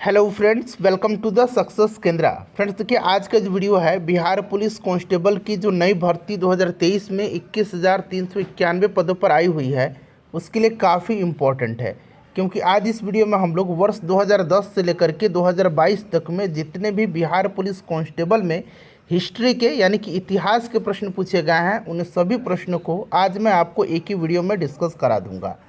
Hello friends, welcome to the success Kendra. Friends देखिए, आज का जो वीडियो है बिहार पुलिस कांस्टेबल की जो नई भर्ती 2023 में 21,391 पदों पर आई हुई है उसके लिए काफ़ी इम्पोर्टेंट है। क्योंकि आज इस वीडियो में हम लोग वर्ष 2010 से लेकर के 2022 तक में जितने भी बिहार पुलिस कांस्टेबल में हिस्ट्री के यानी कि इतिहास के प्रश्न पूछे गए हैं उन सभी प्रश्नों को आज मैं आपको एक ही वीडियो में डिस्कस करा दूंगा।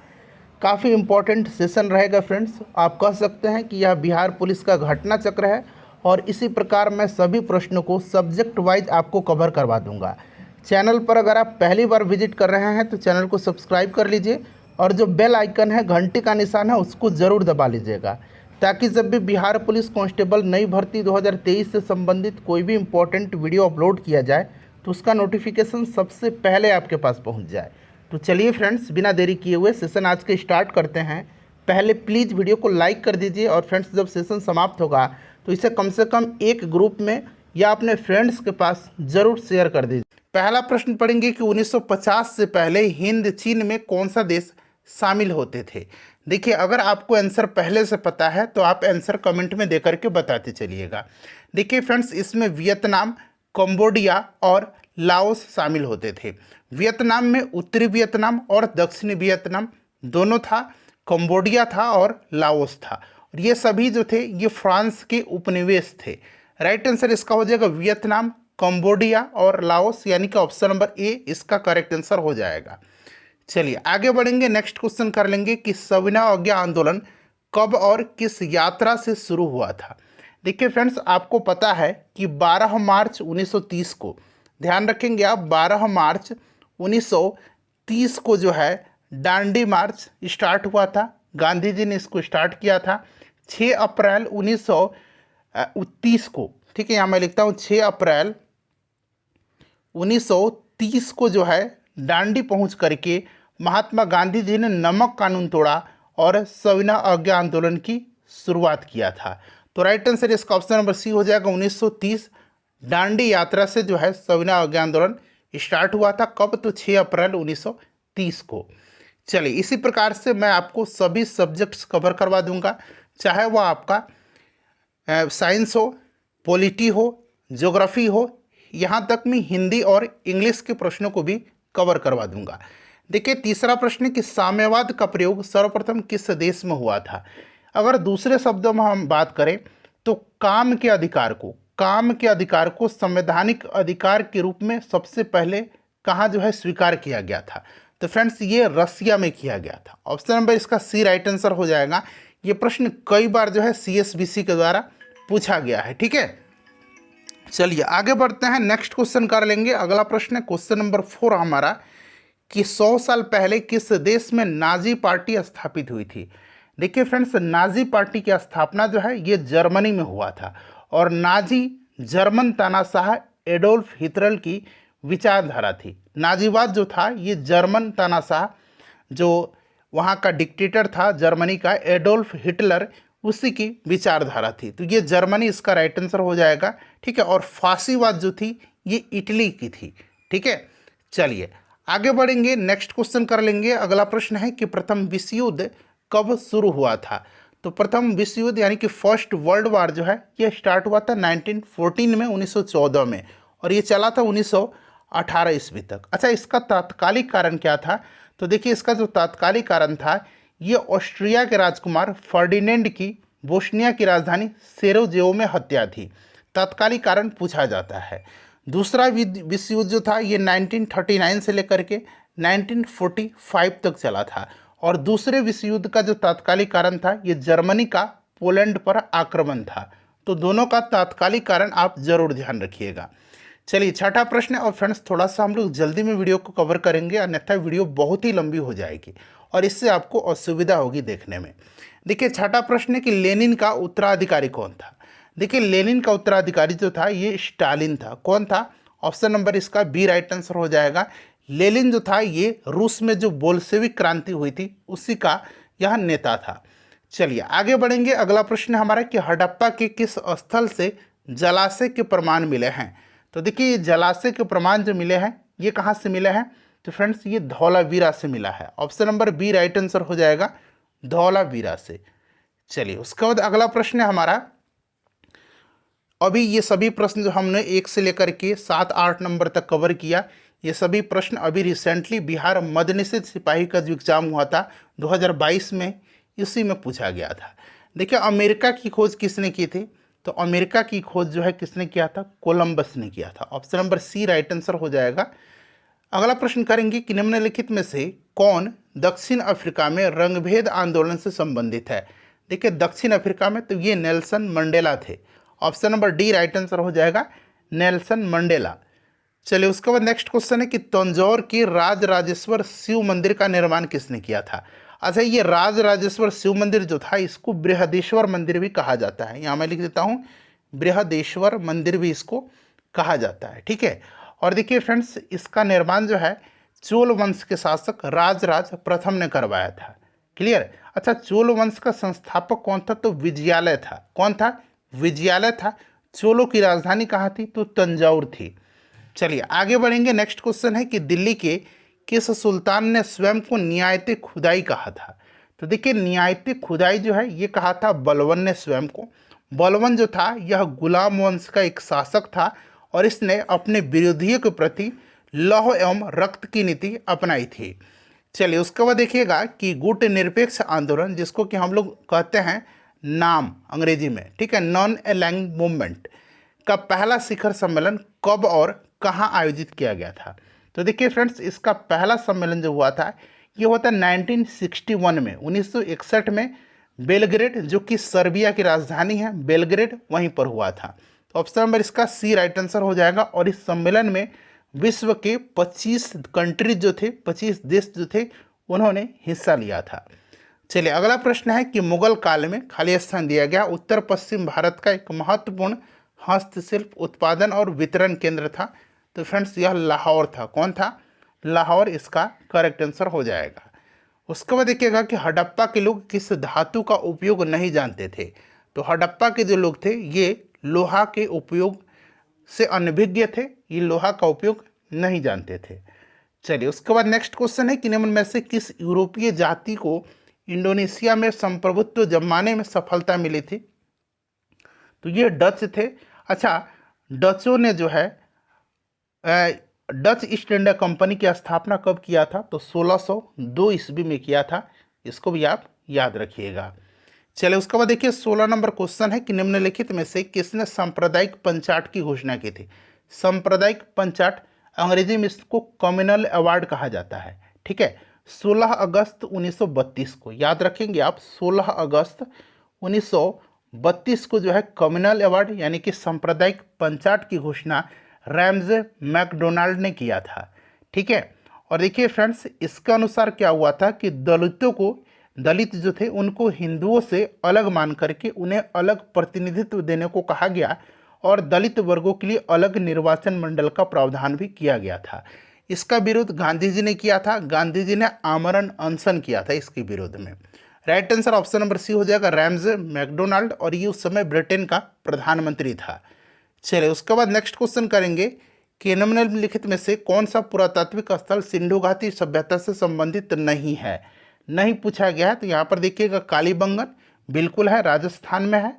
काफ़ी इम्पोर्टेंट सेशन रहेगा फ्रेंड्स। आप कह सकते हैं कि यह बिहार पुलिस का घटना चक्र है और इसी प्रकार मैं सभी प्रश्नों को सब्जेक्ट वाइज आपको कवर करवा दूंगा। चैनल पर अगर आप पहली बार विजिट कर रहे हैं तो चैनल को सब्सक्राइब कर लीजिए और जो बेल आइकन है, घंटी का निशान है, उसको ज़रूर दबा लीजिएगा ताकि जब भी बिहार पुलिस कांस्टेबल नई भर्ती 2023 से संबंधित कोई भी इम्पोर्टेंट वीडियो अपलोड किया जाए तो उसका नोटिफिकेशन सबसे पहले आपके पास पहुंच जाए। तो चलिए फ्रेंड्स, बिना देरी किए हुए सेशन आज के स्टार्ट करते हैं। पहले प्लीज़ वीडियो को लाइक कर दीजिए और फ्रेंड्स जब सेशन समाप्त होगा तो इसे कम से कम एक ग्रुप में या अपने फ्रेंड्स के पास ज़रूर शेयर कर दीजिए। पहला प्रश्न पढ़ेंगे कि 1950 से पहले हिंद चीन में कौन सा देश शामिल होते थे। देखिए, अगर आपको आंसर पहले से पता है तो आप आंसर कमेंट में दे करके बताते चलिएगा। देखिए फ्रेंड्स, इसमें वियतनाम, कंबोडिया और लाओस शामिल होते थे। वियतनाम में उत्तरी वियतनाम और दक्षिणी वियतनाम दोनों था, कंबोडिया था और लाओस था। और ये सभी जो थे ये फ्रांस के उपनिवेश थे। राइट आंसर इसका हो जाएगा वियतनाम, कंबोडिया और लाओस, यानी कि ऑप्शन नंबर ए इसका करेक्ट आंसर हो जाएगा। चलिए आगे बढ़ेंगे, नेक्स्ट क्वेश्चन कर लेंगे कि सविनय अवज्ञा आंदोलन कब और किस यात्रा से शुरू हुआ था। देखिए फ्रेंड्स, आपको पता है कि 12 मार्च 1930 को, ध्यान रखेंगे आप, 12 मार्च 1930 को जो है दांडी मार्च स्टार्ट हुआ था। गांधी जी ने इसको स्टार्ट किया था। 6 अप्रैल 1930 को, ठीक है, यहाँ मैं लिखता हूँ 6 अप्रैल 1930 को जो है दांडी पहुंच करके महात्मा गांधी जी ने नमक कानून तोड़ा और सविनय अवज्ञा आंदोलन की शुरुआत किया था। तो राइट आंसर इसका ऑप्शन नंबर सी हो जाएगा। 1930 दांडी यात्रा से जो है सविनय अवज्ञा आंदोलन स्टार्ट हुआ था। कब? तो 6 अप्रैल 1930 को। चलिए, इसी प्रकार से मैं आपको सभी सब्जेक्ट्स कवर करवा दूंगा, चाहे वह आपका साइंस हो, पॉलिटी हो, ज्योग्राफी हो, यहाँ तक मैं हिंदी और इंग्लिश के प्रश्नों को भी कवर करवा दूंगा। देखिए, तीसरा प्रश्न कि साम्यवाद का प्रयोग सर्वप्रथम किस देश में हुआ था। अगर दूसरे शब्दों में हम बात करें तो काम के अधिकार को संवैधानिक अधिकार के रूप में सबसे पहले कहाँ जो है स्वीकार किया गया था। तो फ्रेंड्स, ये रसिया में किया गया था। ऑप्शन नंबर इसका सी राइट आंसर हो जाएगा। ये प्रश्न कई बार जो है CSBC के द्वारा पूछा गया है। ठीक है, चलिए आगे बढ़ते हैं, नेक्स्ट क्वेश्चन कर लेंगे। अगला प्रश्न है क्वेश्चन नंबर 4 हमारा कि 100 साल पहले किस देश में नाजी पार्टी स्थापित हुई थी। देखिए फ्रेंड्स, नाजी पार्टी की स्थापना जो है ये जर्मनी में हुआ था और नाजी जर्मन तानाशाह एडोल्फ हिटलर की विचारधारा थी। नाजीवाद जो था ये जर्मन तानाशाह, जो वहाँ का डिक्टेटर था जर्मनी का, एडोल्फ हिटलर, उसी की विचारधारा थी। तो ये जर्मनी इसका राइट आंसर हो जाएगा। ठीक है, और फांसीवाद जो थी ये इटली की थी। ठीक है, चलिए आगे बढ़ेंगे, नेक्स्ट क्वेश्चन कर लेंगे। अगला प्रश्न है कि प्रथम विश्व युद्ध कब शुरू हुआ था। तो प्रथम विश्व युद्ध यानी कि फर्स्ट वर्ल्ड वार जो है ये स्टार्ट हुआ था 1914 में, 1914 में, और ये चला था 1918 ईस्वी तक। अच्छा, इसका तात्कालिक कारण क्या था। तो देखिए, इसका जो तात्कालिक कारण था ये ऑस्ट्रिया के राजकुमार फर्डिनेंड की बोस्निया की राजधानी सेरोजेओ में हत्या थी। तात्कालिक कारण पूछा जाता है। दूसरा विश्व युद्ध जो था ये 1939 से लेकर के 1945 तक चला था और दूसरे विश्व युद्ध का जो तात्कालिक कारण था ये जर्मनी का पोलैंड पर आक्रमण था। तो दोनों का तात्कालिक कारण आप जरूर ध्यान रखिएगा। चलिए, छठा प्रश्न है और फ्रेंड्स थोड़ा सा हम लोग जल्दी में वीडियो को कवर करेंगे, अन्यथा वीडियो बहुत ही लंबी हो जाएगी और इससे आपको असुविधा होगी देखने में। देखिए, छठा प्रश्न है कि लेनिन का उत्तराधिकारी कौन था। देखिए, लेनिन का उत्तराधिकारी जो था ये स्टालिन था। कौन था? ऑप्शन नंबर इसका बी राइट आंसर हो जाएगा। लेनिन जो था ये रूस में जो बोल्शेविक क्रांति हुई थी उसी का यह नेता था। चलिए आगे बढ़ेंगे। अगला प्रश्न हमारा कि हड़प्पा के किस स्थल से जलाशय के प्रमाण मिले हैं। तो देखिए, ये जलाशय के प्रमाण जो मिले हैं ये कहाँ से मिले हैं। तो फ्रेंड्स, ये धौलावीरा से मिला है। Option number B right answer हो जाएगा, धौलावीरा से। चलिए उसके बाद अगला प्रश्न है हमारा, अभी ये सभी प्रश्न जो हमने 1 से लेकर के 7-8 नंबर तक कवर किया, ये सभी प्रश्न अभी रिसेंटली बिहार मद्य निषेध सिपाही का जो एग्जाम हुआ था 2022 में, इसी में पूछा गया था। देखिए अमेरिका की खोज किसने की थी, तो अमेरिका की खोज जो है किसने किया था, कोलंबस ने किया था। Option number C right answer हो जाएगा। अगला प्रश्न करेंगे कि निम्नलिखित में से कौन दक्षिण अफ्रीका में रंगभेद आंदोलन से संबंधित है। देखिए दक्षिण अफ्रीका में तो ये नेल्सन मंडेला थे। Option number D right answer हो जाएगा, नेल्सन मंडेला। चलिए उसके बाद नेक्स्ट क्वेश्चन है कि तंजौर के राजराजेश्वर शिव मंदिर का निर्माण किसने किया था। अच्छा ये राजराजेश्वर शिव मंदिर जो था इसको बृहदेश्वर मंदिर भी कहा जाता है, यहाँ मैं लिख देता हूँ, बृहदेश्वर मंदिर भी इसको कहा जाता है। ठीक है, और देखिए फ्रेंड्स इसका निर्माण जो है चोल वंश के शासक राजराज प्रथम ने करवाया था। क्लियर। अच्छा चोल वंश का संस्थापक कौन था, तो विजयालय था। कौन था, विजयालय था। चोलों की राजधानी कहाँ थी, तो तंजौर थी। चलिए आगे बढ़ेंगे। नेक्स्ट क्वेश्चन है कि दिल्ली के किस सुल्तान ने स्वयं को नियायत खुदाई कहा था। तो देखिए नियायत खुदाई जो है ये कहा था बलवन ने स्वयं को। बलवन जो था यह गुलाम वंश का एक शासक था और इसने अपने विरोधियों के प्रति लौह एवं रक्त की नीति अपनाई थी। चलिए उसके बाद देखिएगा कि गुट निरपेक्ष आंदोलन, जिसको कि हम लोग कहते हैं नाम अंग्रेजी में, ठीक है, नॉन अलाइंग मूवमेंट का पहला शिखर सम्मेलन कब और कहाँ आयोजित किया गया था। तो देखिए फ्रेंड्स इसका पहला सम्मेलन जो हुआ था ये हुआ था 1961 में, 1961 में बेलग्रेड, जो कि सर्बिया की राजधानी है बेलग्रेड, वहीं पर हुआ था। तो ऑप्शन नंबर इसका सी राइट आंसर हो जाएगा। और इस सम्मेलन में विश्व के 25 कंट्रीज जो थे, 25 देश जो थे, उन्होंने हिस्सा लिया था। चलिए अगला प्रश्न है कि मुगल काल में खाली स्थान दिया गया उत्तर पश्चिम भारत का एक महत्वपूर्ण हस्तशिल्प उत्पादन और वितरण केंद्र था। तो फ्रेंड्स यह लाहौर था। कौन था, लाहौर इसका करेक्ट आंसर हो जाएगा। उसके बाद देखिएगा कि हड़प्पा के लोग किस धातु का उपयोग नहीं जानते थे। तो हड़प्पा के जो लोग थे ये लोहा के उपयोग से अनभिज्ञ थे, ये लोहा का उपयोग नहीं जानते थे। चलिए उसके बाद नेक्स्ट क्वेश्चन है कि निम्न में से किस यूरोपीय जाति को इंडोनेशिया में संप्रभुत्व जमाने में सफलता मिली थी। तो ये डच थे। अच्छा डचों ने जो है डच ईस्ट इंडिया कंपनी की स्थापना कब किया था, तो 1602 ईस्वी में किया था। इसको भी आप याद रखिएगा। चलिए उसके बाद देखिए 16 नंबर क्वेश्चन है कि निम्नलिखित में से किसने सांप्रदायिक पंचाट की घोषणा की थी। सांप्रदायिक पंचाट अंग्रेजी में इसको कम्युनल अवार्ड कहा जाता है। ठीक है, 16 अगस्त 1932 को याद रखेंगे आप, 16 अगस्त 1932 को जो है कम्युनल अवार्ड यानी कि सांप्रदायिक पंचाट की घोषणा रैमजे मैकडोनाल्ड ने किया था। ठीक है, और देखिए फ्रेंड्स इसके अनुसार क्या हुआ था कि दलित जो थे उनको हिंदुओं से अलग मान करके उन्हें अलग प्रतिनिधित्व देने को कहा गया और दलित वर्गों के लिए अलग निर्वाचन मंडल का प्रावधान भी किया गया था। इसका विरोध गांधी जी ने किया था। गांधी जी ने आमरण अनशन किया था इसके विरोध में। Right answer option number C हो जाएगा, रैमजे मैकडोनाल्ड, और ये उस समय ब्रिटेन का प्रधानमंत्री था। चलिए उसके बाद नेक्स्ट क्वेश्चन करेंगे कि निम्नलिखित में से कौन सा पुरातात्विक स्थल सिंधु घाटी सभ्यता से संबंधित नहीं है। नहीं पूछा गया है। तो यहाँ पर देखिएगा कालीबंगन बिल्कुल है, राजस्थान में है।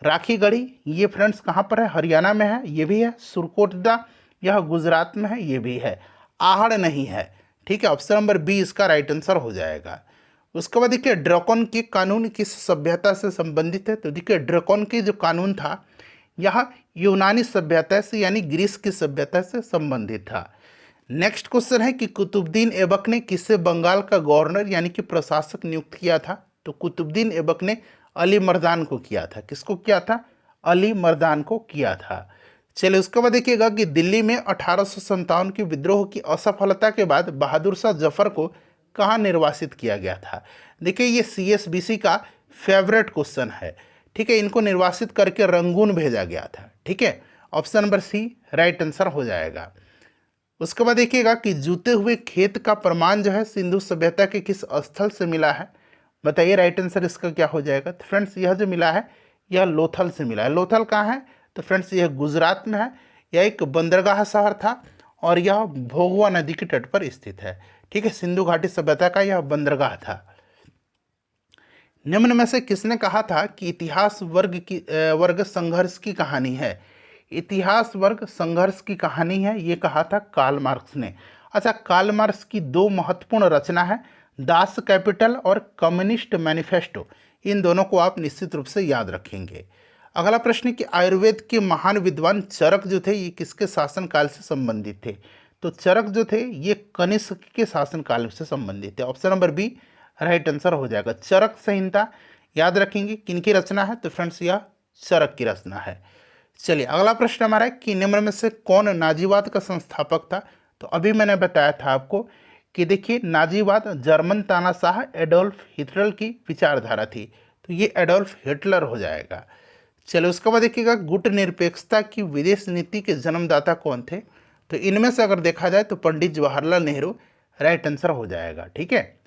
राखीगढ़ी ये फ्रेंड्स कहाँ पर है, हरियाणा में है, ये भी है। सुरकोटडा यह गुजरात में है, ये भी है। आहड़ नहीं है। ठीक है, ऑप्शन नंबर बी इसका राइट आंसर हो जाएगा। उसके बाद देखिए ड्रैकोन के कानून किस सभ्यता से संबंधित है। तो देखिए ड्रैकोन के जो कानून था यह यूनानी सभ्यता से यानी ग्रीस की सभ्यता से संबंधित था। नेक्स्ट क्वेश्चन है कि कुतुबुद्दीन ऐबक ने किसे बंगाल का गवर्नर यानी कि प्रशासक नियुक्त किया था। तो कुतुबुद्दीन ऐबक ने अली मर्दान को किया था। किसको किया था, अली मर्दान को किया था। चलिए उसके बाद देखिएगा कि दिल्ली में 1857 के विद्रोह की असफलता के बाद बहादुर शाह जफर को कहाँ निर्वासित किया गया था। देखिए ये CSBC का फेवरेट क्वेश्चन है। ठीक है, इनको निर्वासित करके रंगून भेजा गया था। ठीक है, option number C right answer हो जाएगा। उसके बाद देखिएगा कि जूते हुए खेत का प्रमाण जो है सिंधु सभ्यता के किस स्थल से मिला है। बताइए राइट आंसर इसका क्या हो जाएगा। तो फ्रेंड्स यह जो मिला है यह लोथल से मिला है। लोथल कहाँ है, तो फ्रेंड्स यह गुजरात में है। यह एक बंदरगाह शहर था और यह भोगवा नदी के तट पर स्थित है। ठीक है, सिंधु घाटी सभ्यता का यह बंदरगाह था। निम्न में से किसने कहा था कि इतिहास वर्ग संघर्ष की कहानी है? इतिहास वर्ग संघर्ष की कहानी है, ये कहा था कार्ल मार्क्स ने। अच्छा, कार्ल मार्क्स की दो महत्वपूर्ण रचना है, दास कैपिटल और कम्युनिस्ट मैनिफेस्टो। इन दोनों को आप निश्चित रूप से याद रखेंगे। अगला प्रश्न कि आयुर्वेद के महान विद्वान चरक जो थे ये किसके शासनकाल से संबंधित थे? तो चरक जो थे ये कनिष्क के शासनकाल से संबंधित थे। Option number B right answer हो जाएगा। चरक संहिता याद रखेंगे किनकी रचना है? तो फ्रेंड्स यह चरक की रचना है। चलिए अगला प्रश्न हमारा है कि निम्न में से कौन नाजीवाद का संस्थापक था? तो अभी मैंने बताया था आपको कि देखिए नाजीवाद जर्मन तानाशाह एडोल्फ हिटलर की विचारधारा थी, तो ये एडोल्फ हिटलर हो जाएगा। चलिए उसके बाद देखिएगा गुट निरपेक्षता की विदेश नीति के जन्मदाता कौन थे? तो इनमें से अगर देखा जाए तो पंडित जवाहरलाल नेहरू राइट आंसर हो जाएगा। ठीक है,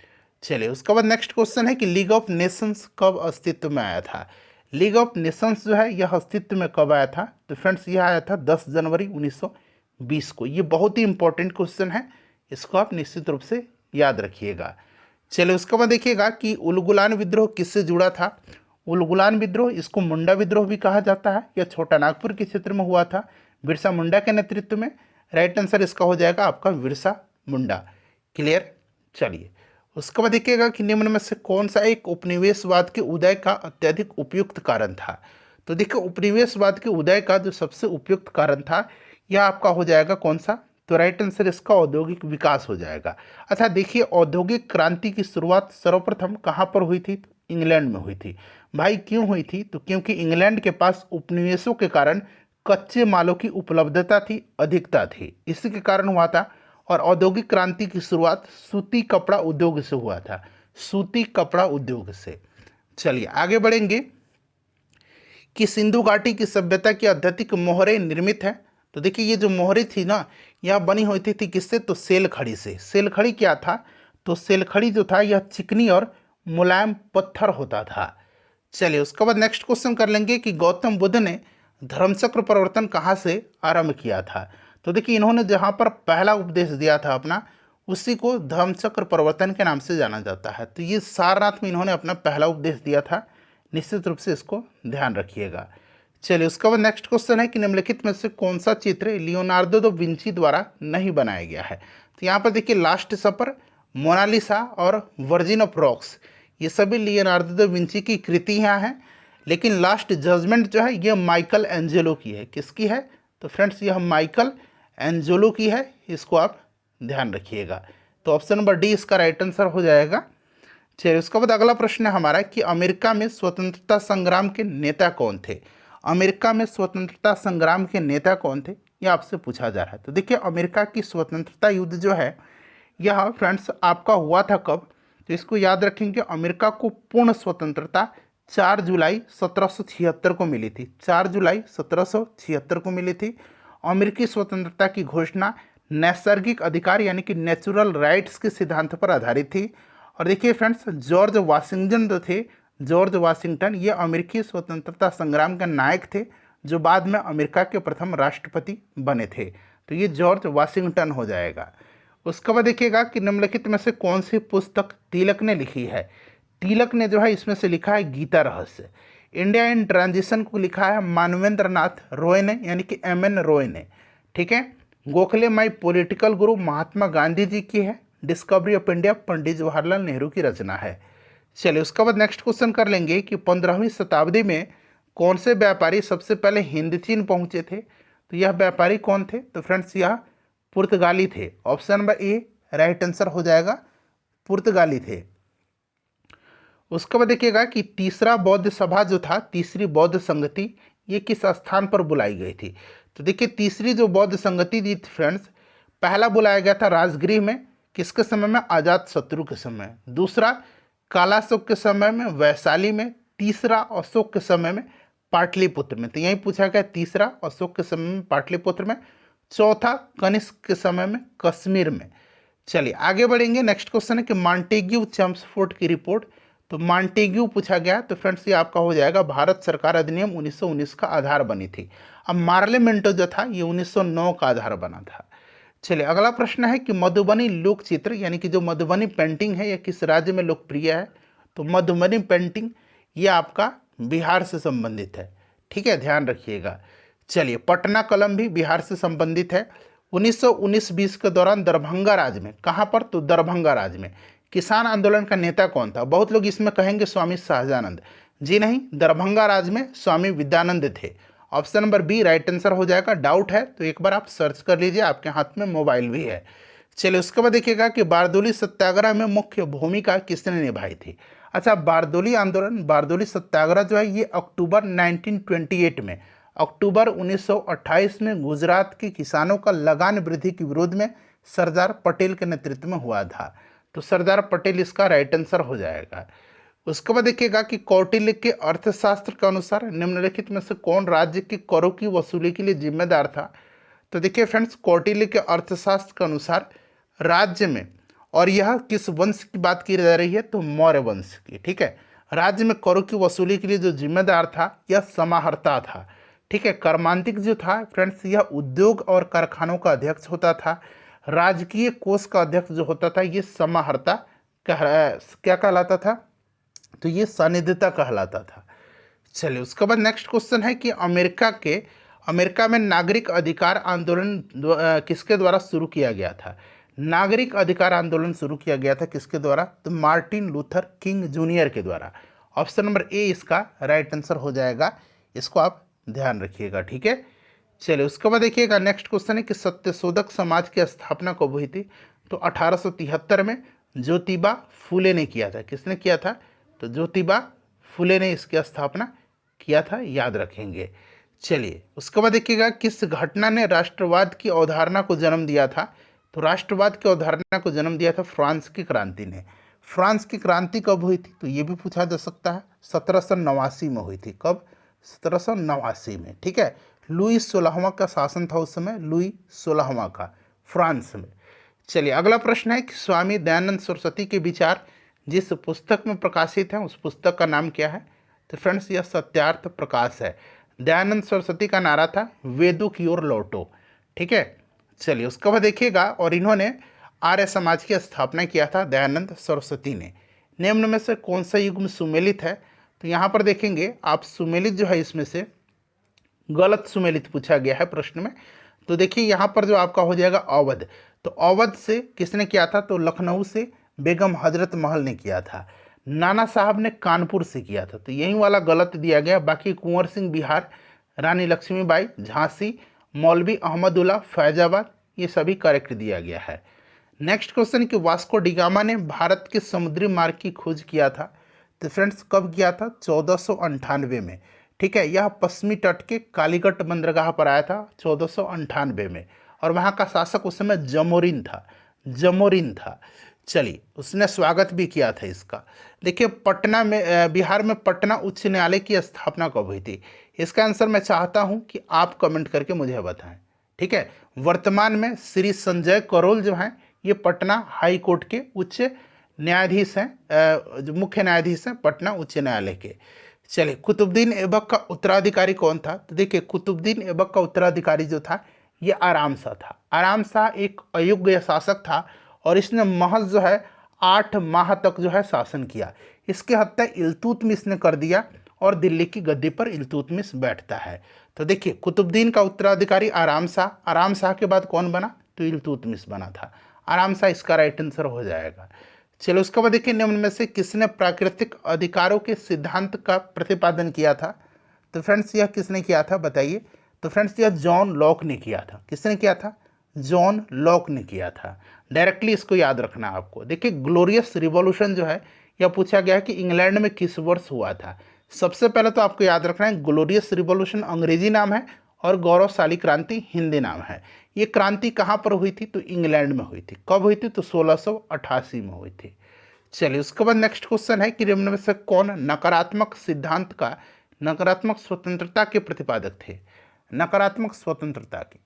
चलिए उसके बाद नेक्स्ट क्वेश्चन है कि लीग ऑफ नेशंस कब अस्तित्व में आया था? लीग ऑफ नेशंस जो है यह अस्तित्व में कब आया था? तो फ्रेंड्स यह आया था 10 जनवरी 1920 को। ये बहुत ही इंपॉर्टेंट क्वेश्चन है, इसको आप निश्चित रूप से याद रखिएगा। चलिए उसके बाद देखिएगा कि उलगुलान विद्रोह किससे जुड़ा था? उलगुलान विद्रोह, इसको मुंडा विद्रोह भी कहा जाता है, यह छोटा नागपुर के क्षेत्र में हुआ था बिरसा मुंडा के नेतृत्व में। राइट आंसर इसका हो जाएगा आपका बिरसा मुंडा। क्लियर। चलिए उसके बाद देखिएगा कि निम्न में से कौन सा एक उपनिवेशवाद के उदय का अत्यधिक उपयुक्त कारण था? तो देखिए उपनिवेशवाद के उदय का जो सबसे उपयुक्त कारण था यह आपका हो जाएगा कौन सा? तो राइट आंसर इसका औद्योगिक विकास हो जाएगा। अच्छा देखिए औद्योगिक क्रांति की शुरुआत सर्वप्रथम कहाँ पर हुई थी? तो इंग्लैंड में हुई थी। भाई क्यों हुई थी? तो क्योंकि इंग्लैंड के पास उपनिवेशों के कारण कच्चे मालों की उपलब्धता थी, अधिकता थी, इसी के कारण हुआ था। और औद्योगिक क्रांति की शुरुआत सूती कपड़ा उद्योग से हुआ था, सूती कपड़ा उद्योग से। चलिए आगे बढ़ेंगे कि सिंधु घाटी की सभ्यता की अत्यधिक मोहरें निर्मित है। तो देखिए ये जो मोहरें थी ना यह बनी हुई थी किससे? तो सेल खड़ी से। सेल खड़ी क्या था? तो सेल खड़ी जो था यह चिकनी और मुलायम पत्थर होता था। चलिए उसके बाद नेक्स्ट क्वेश्चन कर लेंगे कि गौतम बुद्ध ने धर्मचक्र प्रवर्तन कहाँ से आरंभ किया था? तो देखिए इन्होंने जहाँ पर पहला उपदेश दिया था अपना, उसी को धर्मचक्र प्रवर्तन के नाम से जाना जाता है। तो ये सारनाथ में इन्होंने अपना पहला उपदेश दिया था, निश्चित रूप से इसको ध्यान रखिएगा। चलिए उसके बाद नेक्स्ट क्वेश्चन है कि निम्नलिखित में से कौन सा चित्र लियोनार्डो द विंची द्वारा नहीं बनाया गया है? तो यहाँ पर देखिए लास्ट सपर, मोनालिसा और वर्जिन ऑफ रॉक्स, ये सभी लियोनार्डो द विंची की कृतियाँ हैं। लेकिन लास्ट जजमेंट जो है ये माइकल एंजेलो की है। किसकी है? तो फ्रेंड्स यह माइकल एंजेलो की है, इसको आप ध्यान रखिएगा। तो ऑप्शन नंबर डी इसका राइट आंसर हो जाएगा। चलिए उसके बाद अगला प्रश्न है हमारा कि अमेरिका में स्वतंत्रता संग्राम के नेता कौन थे? अमेरिका में स्वतंत्रता संग्राम के नेता कौन थे, ये आपसे पूछा जा रहा है। तो देखिए अमेरिका की स्वतंत्रता युद्ध जो है यह फ्रेंड्स आपका हुआ था कब? तो इसको याद रखेंगे, अमेरिका को पूर्ण स्वतंत्रता 4 जुलाई 1776 को मिली थी। 4 जुलाई 1776 को मिली थी। अमेरिकी स्वतंत्रता की घोषणा नैसर्गिक अधिकार यानी कि नेचुरल राइट्स के सिद्धांत पर आधारित थी। और देखिए फ्रेंड्स जॉर्ज वाशिंगटन जो थे, जॉर्ज वाशिंगटन ये अमेरिकी स्वतंत्रता संग्राम के नायक थे, जो बाद में अमेरिका के प्रथम राष्ट्रपति बने थे। तो ये जॉर्ज वाशिंगटन हो जाएगा। उसके बाद देखिएगा कि निम्नलिखित में से कौन सी पुस्तक तिलक ने लिखी है? तिलक ने जो है इसमें से लिखा है गीता रहस्य। इंडिया इन ट्रांजिशन को लिखा है मानवेंद्र नाथ रॉय ने, यानी कि MN रॉय ने। ठीक है। गोखले माई पॉलिटिकल गुरु महात्मा गांधी जी की है। Discovery of India Pandit Jawaharlal Nehru की रचना है। चलिए उसके बाद नेक्स्ट क्वेश्चन कर लेंगे कि 15वीं शताब्दी में कौन से व्यापारी सबसे पहले हिंद चीन पहुंचे थे? तो यह व्यापारी कौन थे? तो फ्रेंड्स यह पुर्तगाली थे। Option number A right answer हो जाएगा, पुर्तगाली थे। उसके बाद देखिएगा कि तीसरा बौद्ध सभा जो था, तीसरी बौद्ध संगति, ये किस स्थान पर बुलाई गई थी? तो देखिए तीसरी जो बौद्ध संगति थी फ्रेंड्स, पहला बुलाया गया था राजगृह में, किसके समय में? अजात शत्रु के समय। दूसरा कालाशोक के समय में वैशाली में। तीसरा अशोक के समय में पाटलिपुत्र में। तो यही पूछा गया, तीसरा अशोक के समय में पाटलिपुत्र में, चौथा कनिष्क के समय में कश्मीर में। चलिए आगे बढ़ेंगे। नेक्स्ट क्वेश्चन है कि मॉन्टेग्यू चेम्सफोर्ड की रिपोर्ट। तो मॉन्टेग्यू पूछा गया, तो फ्रेंड्स ये आपका हो जाएगा भारत सरकार अधिनियम 1919 का आधार बनी थी। अब मार्लेमेंटो जो था ये 1909 का आधार बना था। चलिए अगला प्रश्न है कि मधुबनी लोक चित्र यानी कि जो मधुबनी पेंटिंग है यह किस राज्य में लोकप्रिय है? तो मधुबनी पेंटिंग ये आपका बिहार से संबंधित है, ठीक है, ध्यान रखिएगा। चलिए, पटना कलम भी बिहार से संबंधित है। 1919-20 के दौरान दरभंगा राज्य में, कहाँ पर, तो दरभंगा राज्य में किसान आंदोलन का नेता कौन था? बहुत लोग इसमें कहेंगे स्वामी शाहजानंद, जी नहीं, दरभंगा राज्य में स्वामी विद्यानंद थे। Option number B right answer हो जाएगा। डाउट है तो एक बार आप सर्च कर लीजिए, आपके हाथ में मोबाइल भी है। चलिए, उसके बाद देखिएगा कि बारदोली सत्याग्रह में मुख्य भूमिका किसने निभाई थी? अच्छा, बारदोली आंदोलन, बारदोली सत्याग्रह जो है ये अक्टूबर 1928 में, अक्टूबर 1928 में गुजरात के किसानों का लगान वृद्धि के विरोध में सरदार पटेल के नेतृत्व में हुआ था। तो सरदार पटेल इसका राइट आंसर हो जाएगा। उसके बाद देखिएगा कि कौटिल्य के अर्थशास्त्र के अनुसार निम्नलिखित में से कौन राज्य के करों की वसूली के लिए जिम्मेदार था? तो देखिए फ्रेंड्स, कौटिल्य के अर्थशास्त्र के अनुसार राज्य में, और यह किस वंश की बात की जा रही है, तो मौर्य वंश की, ठीक है। राज्य में करों की वसूली के लिए जो जिम्मेदार था यह समाहर्ता था, ठीक है। कर्मांतिक जो था फ्रेंड्स, यह उद्योग और कारखानों का अध्यक्ष होता था। राजकीय कोष का अध्यक्ष जो होता था ये समाहर्ता क्या कहलाता था, तो ये सानिध्यता कहलाता था। चलिए, उसके बाद नेक्स्ट क्वेश्चन है कि अमेरिका में नागरिक अधिकार आंदोलन किसके द्वारा शुरू किया गया था? नागरिक अधिकार आंदोलन शुरू किया गया था किसके द्वारा? तो मार्टिन लूथर किंग जूनियर के द्वारा। ऑप्शन नंबर ए इसका राइट आंसर हो जाएगा, इसको आप ध्यान रखिएगा, ठीक है। चलिए, उसके बाद देखिएगा नेक्स्ट क्वेश्चन है कि सत्यशोधक समाज की स्थापना कब हुई थी? तो 1873 में ज्योतिबा फूले ने किया था। किसने किया था? तो ज्योतिबा फूले ने इसकी स्थापना किया था, याद रखेंगे। चलिए, उसके बाद देखिएगा किस घटना ने राष्ट्रवाद की अवधारणा को जन्म दिया था? तो राष्ट्रवाद की अवधारणा को जन्म दिया था फ्रांस की क्रांति ने। फ्रांस की क्रांति कब हुई थी? तो ये भी पूछा जा सकता है। 1789 में हुई थी। कब? 1789 में, ठीक है। लुई 16वां का शासन था उस समय, लुई 16वां का, फ्रांस में। चलिए, अगला प्रश्न है कि स्वामी दयानंद सरस्वती के विचार जिस पुस्तक में प्रकाशित है उस पुस्तक का नाम क्या है? तो फ्रेंड्स, यह सत्यार्थ प्रकाश है। दयानंद सरस्वती का नारा था वेदों की ओर लौटो, ठीक है। चलिए, उसके बाद देखिएगा, और इन्होंने आर्य समाज की स्थापना किया था दयानंद सरस्वती ने। निम्न में से कौन सा युग्म सुमेलित है? तो यहाँ पर देखेंगे आप, सुमेलित जो है इसमें से गलत सुमेलित पूछा गया है प्रश्न में। तो देखिए यहाँ पर जो आपका हो जाएगा अवध, तो अवध से किसने किया था? तो लखनऊ से बेगम हजरत महल ने किया था। नाना साहब ने कानपुर से किया था, तो यही वाला गलत दिया गया। बाकी कुंवर सिंह बिहार, रानी लक्ष्मीबाई झांसी, मौलवी अहमदुल्ला फैजाबाद, ये सभी करेक्ट दिया गया है। नेक्स्ट क्वेश्चन कि वास्को डिगामा ने भारत के समुद्री मार्ग की खोज किया था। तो फ्रेंड्स, कब किया था? 1498 में, ठीक है। यह पश्चिमी तट के कालीकट बंदरगाह पर आया था 1498 में, और वहाँ का शासक उस समय जमोरिन था। चलिए, उसने स्वागत भी किया था इसका। देखिए, पटना में, बिहार में पटना उच्च न्यायालय की स्थापना कब हुई थी? इसका आंसर मैं चाहता हूं कि आप कमेंट करके मुझे बताएं, ठीक है। वर्तमान में श्री संजय करोल जो हैं ये पटना हाई कोर्ट के उच्च न्यायाधीश हैं, जो मुख्य न्यायाधीश हैं पटना उच्च न्यायालय के। चलिए, कुतुबुद्दीन ऐबक का उत्तराधिकारी कौन था? तो देखिए, कुतुबुद्दीन ऐबक का उत्तराधिकारी जो था ये आराम शाह था। आराम शाह एक अयोग्य शासक था और इसने महज जो है 8 माह तक जो है शासन किया। इसकी हत्या इल्तुतमिश ने कर दिया और दिल्ली की गद्दी पर इल्तुतमिश बैठता है। तो देखिए, कुतुबुद्दीन का उत्तराधिकारी आराम शाह के बाद कौन बना? तो इल्तुतमिश बना था। आराम शाह इसका राइट आंसर हो जाएगा। चलो, उसके बाद देखिए, निम्न में से किसने प्राकृतिक अधिकारों के सिद्धांत का प्रतिपादन किया था? तो फ्रेंड्स, यह किसने किया था बताइए? तो फ्रेंड्स, यह जॉन लॉक ने किया था। किसने किया था? जॉन लॉक ने किया था। डायरेक्टली इसको याद रखना आपको। देखिए, ग्लोरियस रिवॉल्यूशन जो है यह पूछा गया है कि इंग्लैंड में किस वर्ष हुआ था। सबसे पहले तो आपको याद रखना है, ग्लोरियस रिवॉल्यूशन अंग्रेजी नाम है और गौरवशाली क्रांति हिंदी नाम है। ये क्रांति कहाँ पर हुई थी? तो इंग्लैंड में हुई थी। कब हुई थी? तो 1688 में हुई थी। चलिए, उसके बाद नेक्स्ट क्वेश्चन है कि निम्न में से कौन नकारात्मक सिद्धांत का, नकारात्मक स्वतंत्रता के प्रतिपादक थे? नकारात्मक स्वतंत्रता के,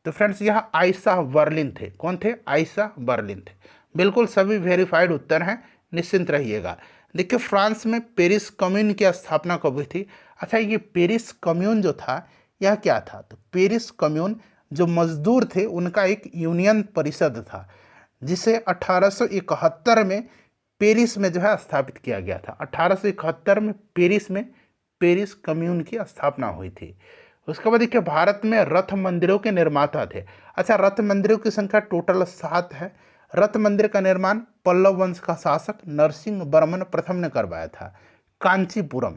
तो फ्रेंड्स यह आइसा बर्लिन थे। कौन थे? आइसा बर्लिन थे। बिल्कुल सभी वेरीफाइड उत्तर हैं, निश्चिंत रहिएगा। देखिए, फ्रांस में पेरिस कम्यून की स्थापना कब हुई थी? अच्छा, ये पेरिस कम्यून जो था यह क्या था? तो पेरिस कम्यून जो मजदूर थे उनका एक यूनियन परिषद था, जिसे 1871 में पेरिस में जो है स्थापित किया गया था। 1871 में पेरिस में पेरिस कम्यून की स्थापना हुई थी। उसके बाद देखिए भारत में रथ मंदिरों के निर्माता थे। अच्छा, रथ मंदिरों की संख्या टोटल 7 है। रथ मंदिर का निर्माण पल्लव वंश का शासक नरसिंह वर्मन प्रथम ने करवाया था, कांचीपुरम।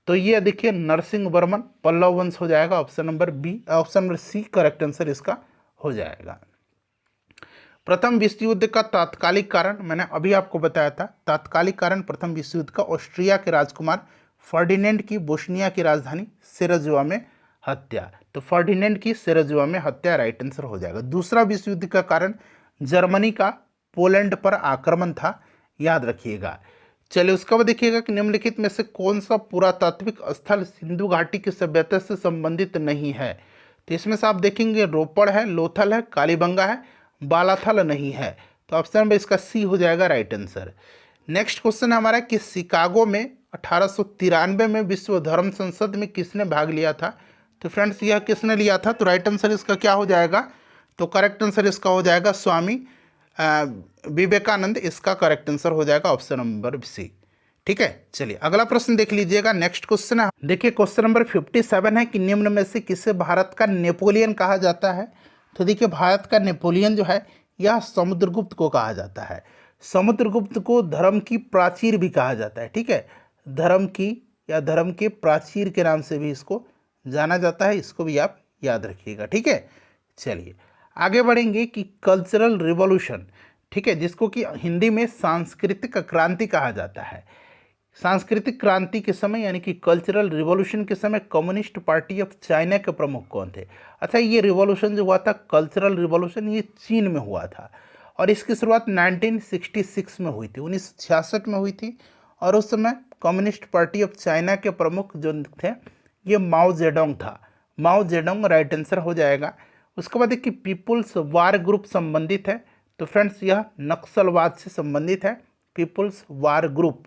तो ये देखिए नरसिंह वर्मन, पल्लव वंश हो जाएगा option number B, option number C correct answer इसका हो जाएगा। प्रथम विश्व युद्ध का तात्कालिक कारण मैंने अभी आपको बताया था। तात्कालिक कारण प्रथम विश्व युद्ध का ऑस्ट्रिया के राजकुमार फर्डिनेंड की बोस्निया की राजधानी सेराजुआ में हत्या। तो फर्डिनेंड की सेराजुआ में हत्या राइट आंसर हो जाएगा। दूसरा विश्व युद्ध का कारण जर्मनी का पोलैंड पर आक्रमण था, याद रखिएगा। चलिए उसके बाद देखिएगा कि निम्नलिखित में से कौन सा पुरातात्विक स्थल सिंधु घाटी की सभ्यता से संबंधित नहीं है। तो इसमें से आप देखेंगे रोपड़ है, लोथल है, कालीबंगा है, बालाथल नहीं है। तो ऑप्शन नंबर इसका सी हो जाएगा राइट आंसर। नेक्स्ट क्वेश्चन है हमारा कि शिकागो में 1893 में विश्व धर्म संसद में किसने भाग लिया था। तो फ्रेंड्स यह किसने लिया था, तो राइट आंसर इसका क्या हो जाएगा, तो करेक्ट आंसर इसका हो जाएगा स्वामी विवेकानंद, इसका करेक्ट आंसर हो जाएगा ऑप्शन नंबर सी। ठीक है, चलिए अगला प्रश्न देख लीजिएगा। नेक्स्ट क्वेश्चन है, देखिए क्वेश्चन नंबर 57 है कि निम्न में से किसे भारत का नेपोलियन कहा जाता है। तो देखिए भारत का नेपोलियन जो है यह समुद्रगुप्त को कहा जाता है। समुद्रगुप्त को धर्म की प्राचीर भी कहा जाता है। ठीक है, धर्म की या धर्म के प्राचीर के नाम से भी इसको जाना जाता है, इसको भी आप याद रखिएगा। ठीक है, चलिए आगे बढ़ेंगे कि कल्चरल रिवॉल्यूशन, ठीक है, जिसको कि हिंदी में सांस्कृतिक क्रांति कहा जाता है। सांस्कृतिक क्रांति के समय यानी कि कल्चरल रिवॉल्यूशन के समय कम्युनिस्ट पार्टी ऑफ चाइना के प्रमुख कौन थे। अच्छा, ये रिवॉल्यूशन जो हुआ था कल्चरल रिवॉल्यूशन, ये चीन में हुआ था और इसकी शुरुआत 1966 में हुई थी, 1966 में हुई थी। और उस समय कम्युनिस्ट पार्टी ऑफ चाइना के प्रमुख जो थे ये माओ जेडोंग था। माओ जेडोंग राइट आंसर हो जाएगा। उसके बाद देखिए पीपुल्स वार ग्रुप संबंधित है। तो फ्रेंड्स यह नक्सलवाद से संबंधित है, पीपुल्स वार ग्रुप।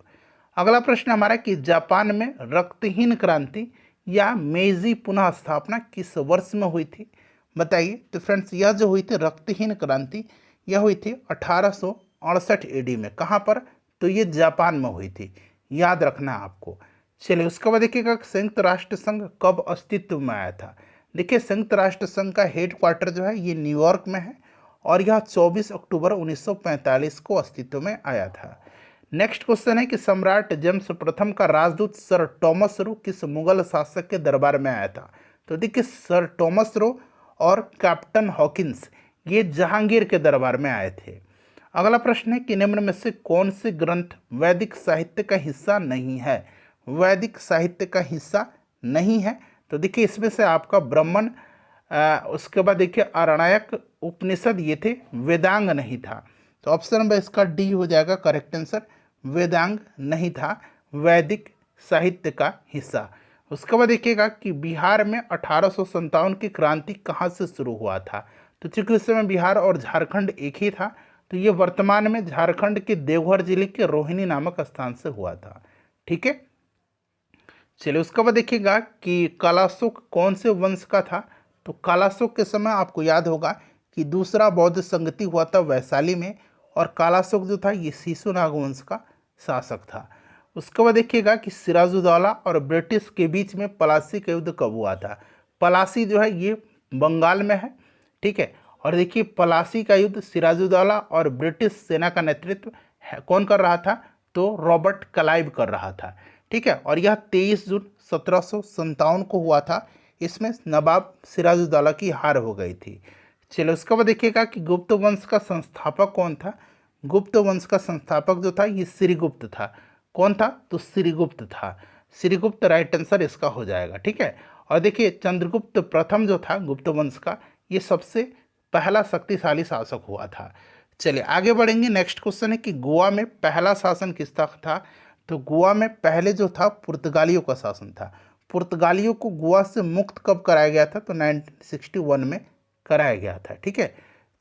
अगला प्रश्न हमारा कि जापान में रक्तहीन क्रांति या मेजी पुनः स्थापना किस वर्ष में हुई थी, बताइए। तो फ्रेंड्स यह जो हुई थी रक्तहीन क्रांति, यह हुई थी 1868 एडी में। कहाँ पर, तो ये जापान में हुई थी, याद रखना है आपको। चलिए उसके बाद देखिएगा संयुक्त राष्ट्र संघ कब अस्तित्व में आया था। देखिए संयुक्त राष्ट्र संघ का हेडक्वार्टर जो है ये न्यूयॉर्क में है और यह 24 अक्टूबर 1945 को अस्तित्व में आया था। नेक्स्ट क्वेश्चन है कि सम्राट जेम्स प्रथम का राजदूत सर टॉमस रो किस मुगल शासक के दरबार में आया था। तो देखिए सर टॉमस रो और कैप्टन हॉकिंस ये जहांगीर के दरबार में आए थे। अगला प्रश्न है कि निम्न में से कौन से ग्रंथ वैदिक साहित्य का हिस्सा नहीं है। वैदिक साहित्य का हिस्सा नहीं है, तो देखिए इसमें से आपका ब्राह्मण, उसके बाद देखिए आरण्यक उपनिषद ये थे, वेदांग नहीं था। तो ऑप्शन नंबर इसका डी हो जाएगा करेक्ट आंसर, वेदांग नहीं था वैदिक साहित्य का हिस्सा। उसके बाद देखिएगा कि बिहार में 1857 की क्रांति कहाँ से शुरू हुआ था। तो चूंकि उस समय बिहार और झारखंड एक ही था, तो ये वर्तमान में झारखंड के देवघर जिले के रोहिणी नामक स्थान से हुआ था। ठीक है, चलिए उसके बाद देखिएगा कि कालाशोक कौन से वंश का था। तो कालाशोक के समय आपको याद होगा कि दूसरा बौद्ध संगति हुआ था वैशाली में और कालाशोक जो था ये शिशुनाग वंश का शासक था। उसके बाद देखिएगा कि सिराजुद्दौला और ब्रिटिश के बीच में पलासी का युद्ध कब हुआ था। पलासी जो है ये बंगाल में है। ठीक है, और देखिए पलासी का युद्ध सिराजुद्दौला और ब्रिटिश सेना का नेतृत्व कौन कर रहा था, तो रॉबर्ट क्लाइव कर रहा था। ठीक है, और यह 23 जून 1757 को हुआ था। इसमें नवाब सिराजुद्दौला की हार हो गई थी। चलो उसके बाद देखिएगा कि गुप्त वंश का संस्थापक कौन था। गुप्त वंश का संस्थापक जो था ये श्रीगुप्त था। कौन था, तो श्रीगुप्त था। श्रीगुप्त राइट आंसर इसका हो जाएगा। ठीक है, और देखिए चंद्रगुप्त प्रथम जो था गुप्त वंश का, ये सबसे पहला शक्तिशाली शासक हुआ था। चलिए आगे बढ़ेंगे। नेक्स्ट क्वेश्चन है कि गोवा में पहला शासन किसका था। तो गोवा में पहले जो था पुर्तगालियों का शासन था। पुर्तगालियों को गोवा से मुक्त कब कराया गया था, तो 1961 में कराया गया था। ठीक है,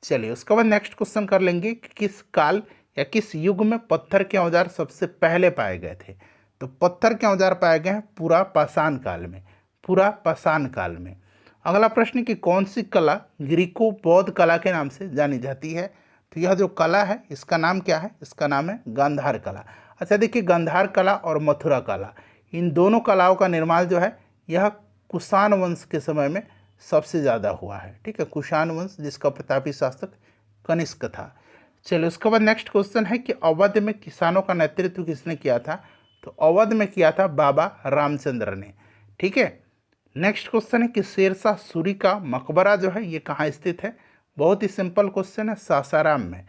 चलिए उसके बाद नेक्स्ट क्वेश्चन कर लेंगे कि किस काल या किस युग में पत्थर के औजार सबसे पहले पाए गए थे। तो पत्थर के औजार पाए गए हैं पूरा पाषाण काल में, पूरा पाषाण काल में। अगला प्रश्न कि कौन सी कला ग्रीको बौद्ध कला के नाम से जानी जाती है। तो यह जो कला है इसका नाम क्या है? इसका नाम है गांधार कला। अच्छा देखिए, गांधार कला और मथुरा कला, इन दोनों कलाओं का निर्माण जो है यह कुषाण वंश के समय में सबसे ज़्यादा हुआ है। ठीक है, कुषाण वंश जिसका प्रतापी शासक कनिष्क था। चलिए उसके बाद नेक्स्ट क्वेश्चन है कि अवध में किसानों का नेतृत्व किसने किया था? तो अवध में किया था बाबा रामचंद्र ने। ठीक है, नेक्स्ट क्वेश्चन है कि शेरशाह सूरी का मकबरा जो है ये कहाँ स्थित है? बहुत ही सिंपल क्वेश्चन है, सासाराम में।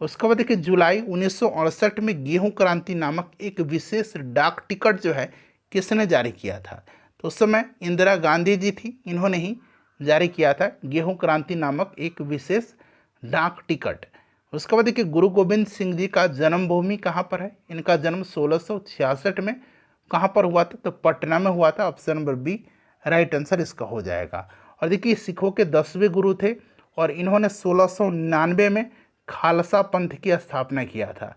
उसके बाद देखिए, जुलाई 1968 में गेहूं क्रांति नामक एक विशेष डाक टिकट जो है किसने जारी किया था? तो उस समय इंदिरा गांधी जी थी, इन्होंने ही जारी किया था गेहूं क्रांति नामक एक विशेष डाक टिकट। उसके बाद देखिए, गुरु गोविंद सिंह जी का जन्मभूमि कहाँ पर है? इनका जन्म 1666 में कहाँ पर हुआ था? तो पटना में हुआ था। Option number B right answer इसका हो जाएगा। और देखिए, सिखों के 10वें गुरु थे और इन्होंने 1699 में खालसा पंथ की स्थापना किया था।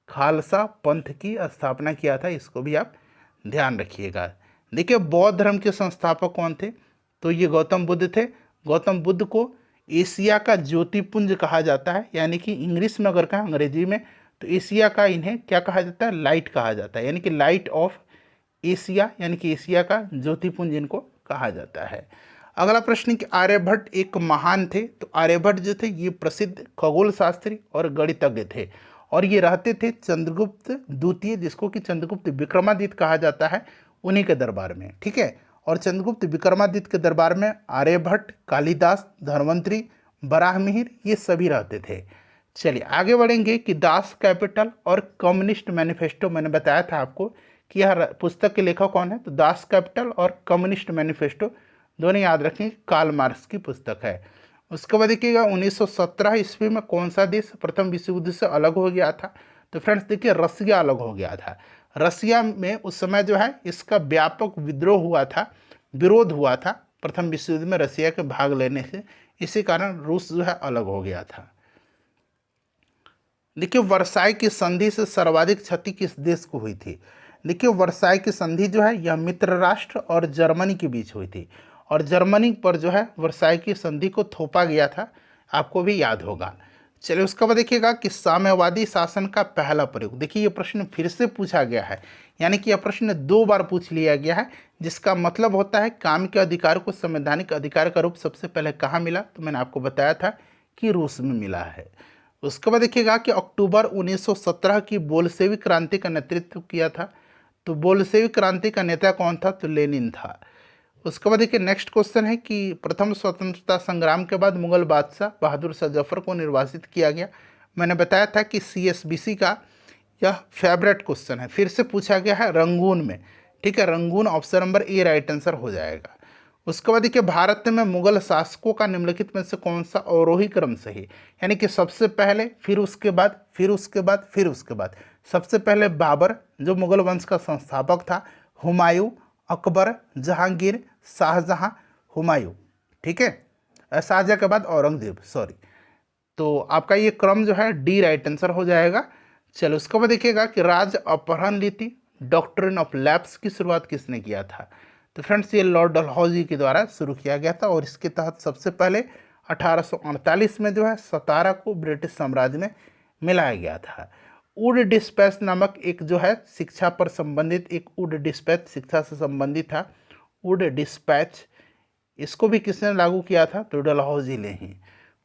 खालसा पंथ की स्थापना किया था, इसको भी आप ध्यान रखिएगा। देखिए, बौद्ध धर्म के संस्थापक कौन थे? तो ये गौतम बुद्ध थे। गौतम बुद्ध को एशिया का ज्योतिपुंज कहा जाता है, यानी कि इंग्लिश में अगर कहें, अंग्रेजी में, तो एशिया का इन्हें क्या कहा जाता है? लाइट कहा जाता है, यानी कि लाइट ऑफ एशिया, यानी कि एशिया का ज्योतिपुंज इनको कहा जाता है। अगला प्रश्न कि आर्यभट्ट एक महान थे। तो आर्यभट्ट जो थे ये प्रसिद्ध खगोल शास्त्री और गणितज्ञ थे और ये रहते थे चंद्रगुप्त द्वितीय, जिसको कि चंद्रगुप्त विक्रमादित्य कहा जाता है, उन्हीं के दरबार में। ठीक है, और चंद्रगुप्त विक्रमादित्य के दरबार में आर्यभट्ट, कालिदास, धन्वंतरी, बराहमिहिर ये सभी रहते थे। चलिए आगे बढ़ेंगे कि दास कैपिटल और कम्युनिस्ट मैनिफेस्टो, मैंने बताया था आपको कि यह पुस्तक के लेखक कौन है? तो दास कैपिटल और कम्युनिस्ट मैनिफेस्टो दोनों याद रखें, कार्ल मार्क्स की पुस्तक है। उसके बाद देखिएगा 1917 ईस्वी में कौन सा देश प्रथम विश्व युद्ध से अलग हो गया था? तो फ्रेंड्स देखिए, रसिया अलग हो गया था। रसिया में उस समय जो है इसका व्यापक विद्रोह हुआ था, विरोध हुआ था प्रथम विश्व युद्ध में रसिया के भाग लेने से, इसी कारण रूस जो है अलग हो गया था। देखिए, वर्साई की संधि से सर्वाधिक क्षति किस देश को हुई थी? देखिए, वर्साई की संधि जो है यह मित्र राष्ट्र और जर्मनी के बीच हुई थी और जर्मनी पर जो है वर्साई की संधि को थोपा गया था, आपको भी याद होगा। चलिए उसके बाद देखिएगा कि साम्यवादी शासन का पहला प्रयोग। देखिए, ये प्रश्न फिर से पूछा गया है, यानी कि यह प्रश्न 2 बार पूछ लिया गया है, जिसका मतलब होता है काम के अधिकार को संवैधानिक अधिकार का रूप सबसे पहले कहाँ मिला? तो मैंने आपको बताया था कि रूस में मिला है। उसके बाद देखिएगा कि अक्टूबर 1917 की बोल्शेविक क्रांति का नेतृत्व किया था। तो बोल्शेविक क्रांति का नेता कौन था? तो लेनिन था। उसके बाद देखिए, नेक्स्ट क्वेश्चन है कि प्रथम स्वतंत्रता संग्राम के बाद मुगल बादशाह बहादुर शाह जफर को निर्वासित किया गया। मैंने बताया था कि CSBC का यह फेवरेट क्वेश्चन है, फिर से पूछा गया है रंगून में। ठीक है, Rangoon option number A right answer हो जाएगा। उसके बाद देखिए, भारत में मुगल शासकों का निम्नलिखित में से कौन सा अवरोही क्रम सही? यानी कि सबसे पहले, फिर उसके बाद, फिर उसके बाद, फिर उसके बाद। सबसे पहले बाबर जो मुगल वंश का संस्थापक था, हुमायूं, अकबर, जहांगीर, शाहजहां, हुमायूं। ठीक है, शाहजहां के बाद औरंगजेब, सॉरी। तो आपका ये क्रम जो है डी राइट आंसर हो जाएगा। चलो उसके बाद देखिएगा कि राज्य अपहरण नीति डॉक्ट्रिन ऑफ लैप्स की शुरुआत किसने किया था? तो फ्रेंड्स ये लॉर्ड डलहौजी के द्वारा शुरू किया गया था और इसके तहत सबसे पहले 1848 में जो है सतारा को ब्रिटिश साम्राज्य में मिलाया गया था। वुड डिस्पैच नामक एक जो है शिक्षा पर संबंधित एक वुड डिस्पैच शिक्षा से संबंधित था। वुड डिस्पैच इसको भी किसने लागू किया था? तो डलहौजी ने ही।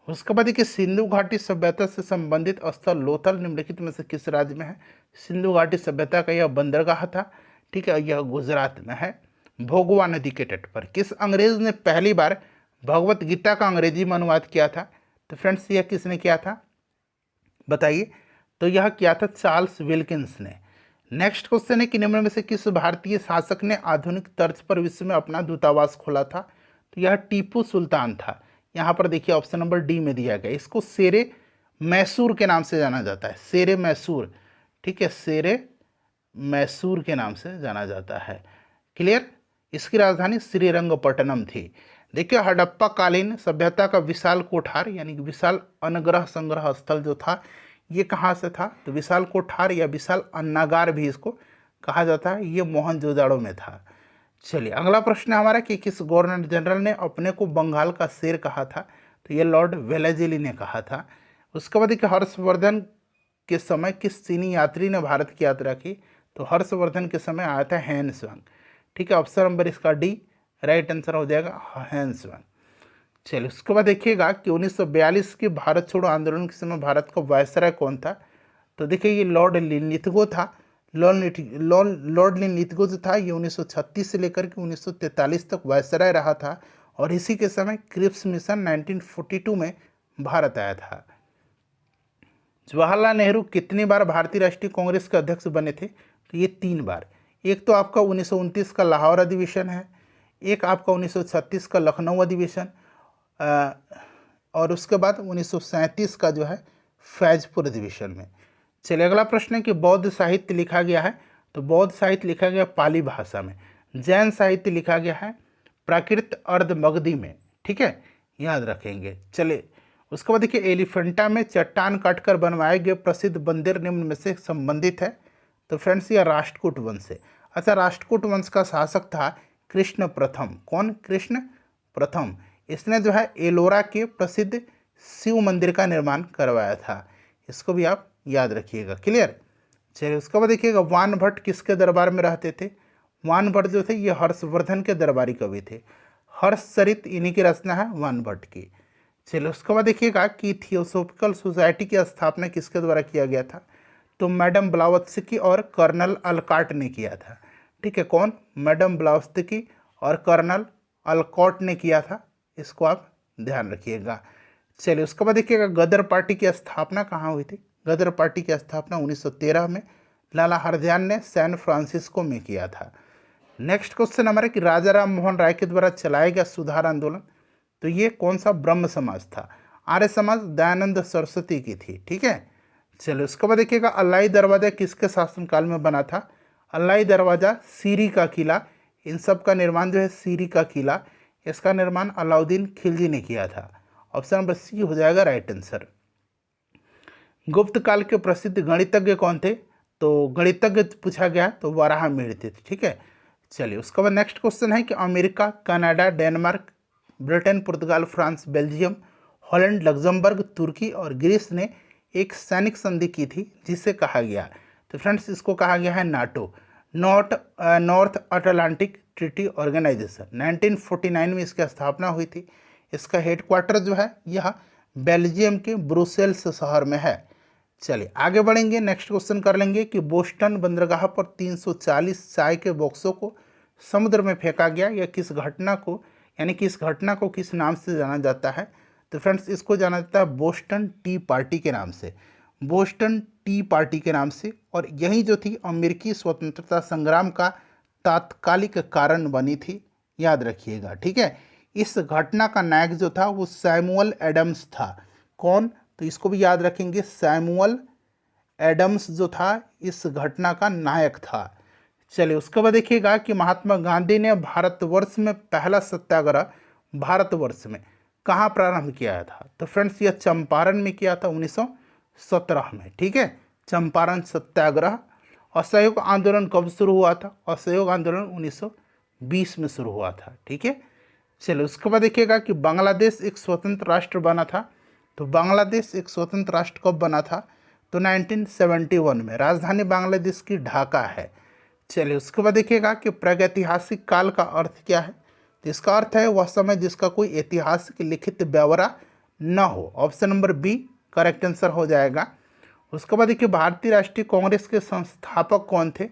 उसके बाद देखिए, सिंधु घाटी सभ्यता से संबंधित स्थल लोथल निम्नलिखित में से किस राज्य में है? सिंधु घाटी सभ्यता का यह बंदरगाह था। ठीक है, यह गुजरात में है, भोगवा नदी के तट पर। किस अंग्रेज ने पहली बार भगवत गीता का अंग्रेजी में अनुवाद किया था? तो फ्रेंड्स यह किसने किया था, बताइए? तो यह किया था चार्ल्स विल्किंस ने। नेक्स्ट क्वेश्चन है कि निम्न में से किस भारतीय शासक ने आधुनिक तर्ज पर विश्व में अपना दूतावास खोला था? तो यह टीपू सुल्तान था। यहाँ पर देखिए ऑप्शन नंबर डी में दिया गया। इसको शेरे मैसूर के नाम से जाना जाता है, शेरे मैसूर। ठीक है, शेरे मैसूर के नाम से जाना जाता है। क्लियर? इसकी राजधानी श्रीरंगपट्टनम थी। देखिए, हड़प्पा कालीन सभ्यता का विशाल कोठार यानी कि विशाल अनुग्रह संग्रह स्थल जो था ये कहाँ से था? तो विशाल कोठार या विशाल अन्नागार भी इसको कहा जाता है, ये मोहनजोदाड़ो में था। चलिए अगला प्रश्न है हमारा कि किस गवर्नर जनरल ने अपने को बंगाल का शेर कहा था? तो ये लॉर्ड वेलेस्ली ने कहा था। उसके बाद देखिए हर्षवर्धन के समय किस चीनी यात्री ने भारत की यात्रा की, तो हर्षवर्धन के समय आया था हैंसवांग। ठीक है, ऑप्शन नंबर इसका डी राइट आंसर हो जाएगा, हैंसवांग। चलिए उसके बाद देखिएगा कि 1942 के भारत छोड़ो आंदोलन के समय भारत का वायसराय कौन था, तो देखिए ये लॉर्ड लिनलिथगो था। लॉर्ड लिनलिथगो जो था ये 1936 से लेकर के 1943 तक वायसराय रहा था, और इसी के समय क्रिप्स मिशन 1942 में भारत आया था। जवाहरलाल नेहरू कितनी बार भारतीय राष्ट्रीय कांग्रेस के अध्यक्ष बने थे, तो ये 3 बार। एक तो आपका 1929 का लाहौर अधिवेशन है, एक आपका 1936 का लखनऊ अधिवेशन, और उसके बाद 1937 का जो है फैजपुर अधिवेशन में। चलिए अगला प्रश्न है कि बौद्ध साहित्य लिखा गया है, तो बौद्ध साहित्य लिखा गया पाली भाषा में। जैन साहित्य लिखा गया है प्राकृत अर्ध मगधी में। ठीक है, याद रखेंगे। चलिए उसके बाद देखिए एलिफेंटा में चट्टान काटकर बनवाए गए प्रसिद्ध मंदिर निम्न में से संबंधित है, तो फ्रेंड्स यह राष्ट्रकूट वंश से। अच्छा, राष्ट्रकूट वंश का शासक था कृष्ण प्रथम। कौन? कृष्ण प्रथम। इसने जो है एलोरा के प्रसिद्ध शिव मंदिर का निर्माण करवाया था, इसको भी आप याद रखिएगा। क्लियर। चलिए उसके बाद देखिएगा वान भट्ट किसके दरबार में रहते थे, वान भट्ट जो थे ये हर्षवर्धन के दरबारी कवि थे। हर्षचरित इन्हीं की रचना है वान भट्ट की। चलिए उसके बाद देखिएगा कि थियोसॉफिकल सोसाइटी की स्थापना किसके द्वारा किया गया था, तो मैडम ब्लावत्स्की और कर्नल अलकॉट ने किया था। ठीक है, कौन? मैडम ब्लावत्स्की और कर्नल अलकॉट ने किया था, इसको आप ध्यान रखिएगा। चलिए उसके बाद देखिएगा गदर पार्टी की स्थापना कहाँ हुई थी, गदर पार्टी की स्थापना 1913 में लाला हरदयाल ने सैन फ्रांसिस्को में किया था। नेक्स्ट क्वेश्चन हमारा कि राजा राम मोहन राय के द्वारा चलाया गया सुधार आंदोलन, तो ये कौन सा ब्रह्म समाज था, आर्य समाज दयानंद सरस्वती की थी। ठीक है, चलिए उसके बाद देखिएगा अल्लाई दरवाजा किसके शासनकाल में बना था, अल्लाई दरवाजा सीरी का किला, इन सब का निर्माण जो है सीरी का किला, इसका निर्माण अलाउद्दीन खिलजी ने किया था। ऑप्शन नंबर सी हो जाएगा राइट आंसर। गुप्त काल के प्रसिद्ध गणितज्ञ कौन थे, तो गणितज्ञ पूछा गया तो वराहमिहिर थे। ठीक है, चलिए उसके बाद नेक्स्ट क्वेश्चन है कि अमेरिका, कनाडा, डेनमार्क, ब्रिटेन, पुर्तगाल, फ्रांस, बेल्जियम, हॉलैंड, लग्जमबर्ग, तुर्की और ग्रीस ने एक सैनिक संधि की थी जिसे कहा गया, तो फ्रेंड्स इसको कहा गया है NATO, North Atlantic Treaty organisation. 1949 में इसकी स्थापना हुई थी। इसका हेडक्वार्टर जो है यह बेल्जियम के ब्रुसेल्स शहर में है। चलिए आगे बढ़ेंगे, नेक्स्ट क्वेश्चन कर लेंगे कि बोस्टन बंदरगाह पर 340 चाय के बॉक्सों को समुद्र में फेंका गया, या किस घटना को, यानी कि इस घटना को किस नाम से जाना जाता है, तो फ्रेंड्स इसको जाना जाता है बोस्टन टी पार्टी के नाम से, बोस्टन टी पार्टी के नाम से। और यही जो थी अमेरिकी स्वतंत्रता संग्राम का तात्कालिक कारण बनी थी, याद रखिएगा। ठीक है, इस घटना का नायक जो था वो सैमुअल एडम्स था। कौन? तो इसको भी याद रखेंगे, सैमुअल एडम्स जो था इस घटना का नायक था। चलिए उसके बाद देखिएगा कि महात्मा गांधी ने भारतवर्ष में पहला सत्याग्रह भारतवर्ष में कहाँ प्रारंभ किया था, तो फ्रेंड्स यह चंपारण में किया था 1917 में। ठीक है, चंपारण सत्याग्रह। असहयोग आंदोलन कब शुरू हुआ था, असहयोग आंदोलन 1920 में शुरू हुआ था। ठीक है, चलिए उसके बाद देखिएगा कि बांग्लादेश एक स्वतंत्र राष्ट्र बना था, तो बांग्लादेश एक स्वतंत्र राष्ट्र कब बना था, तो 1971 में। राजधानी बांग्लादेश की ढाका है। चलिए उसके बाद देखिएगा कि प्रागैतिहासिक काल का अर्थ क्या है, तो इसका अर्थ है वह समय जिसका कोई ऐतिहासिक लिखित ब्यौरा न हो। Option number B correct answer हो जाएगा। उसके बाद देखिए भारतीय राष्ट्रीय कांग्रेस के संस्थापक कौन थे,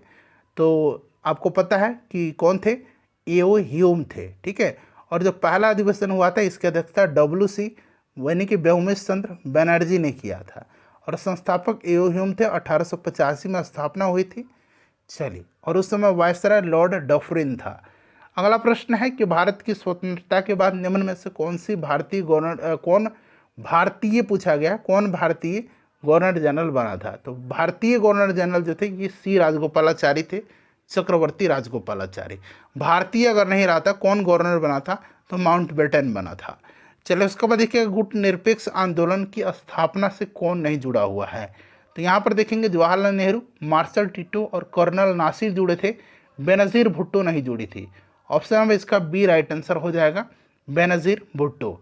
तो आपको पता है कि कौन थे, एओ ह्यूम थे। ठीक है, और जो पहला अधिवेशन हुआ था इसकी अध्यक्षता WC यानी कि व्योमेश चंद्र बनर्जी ने किया था, और संस्थापक एओ ह्यूम थे। 1885 में स्थापना हुई थी। चलिए, और उस समय वायसराय लॉर्ड डफरिन था। अगला प्रश्न है कि भारत की स्वतंत्रता के बाद निम्न में से कौन भारतीय पूछा गया, कौन भारतीय गवर्नर जनरल बना था, तो भारतीय गवर्नर जनरल जो थे ये C राजगोपालाचारी थे, चक्रवर्ती राजगोपालाचारी। भारतीय अगर नहीं रहा था, कौन गवर्नर बना था, तो माउंटबेटन बना था। चलिए उसके बाद देखिए गुट निरपेक्ष आंदोलन की स्थापना से कौन नहीं जुड़ा हुआ है, तो यहाँ पर देखेंगे जवाहरलाल नेहरू, मार्शल टिटो और कर्नल नासिर जुड़े थे, बेनज़ीर भुट्टो नहीं जुड़ी थी। ऑप्शन में इसका बी राइट आंसर हो जाएगा, बेनज़ीर भुट्टो।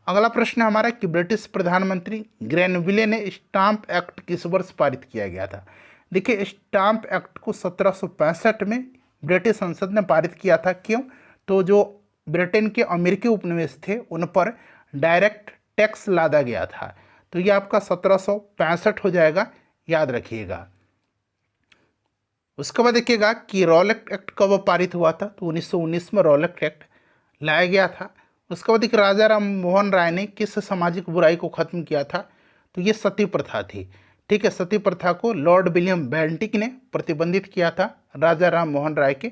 अगला प्रश्न हमारा कि ब्रिटिश प्रधानमंत्री ग्रेनविले ने स्टाम्प एक्ट किस वर्ष पारित किया गया था। देखिए, स्टाम्प एक्ट को 1765 में ब्रिटिश संसद ने पारित किया था। क्यों? तो जो ब्रिटेन के अमेरिकी उपनिवेश थे उन पर डायरेक्ट टैक्स लादा गया था। तो ये आपका 1765 हो जाएगा, याद रखिएगा। उसके बाद देखिएगा कि रॉलेट एक्ट कब पारित हुआ था। तो 1919 में रॉलेट एक्ट लाया गया था। उसके बाद एक राजा राम मोहन राय ने किस सामाजिक बुराई को खत्म किया था। तो ये सती प्रथा थी। ठीक है, सती प्रथा को लॉर्ड विलियम बेंटिक ने प्रतिबंधित किया था राजा राम मोहन राय के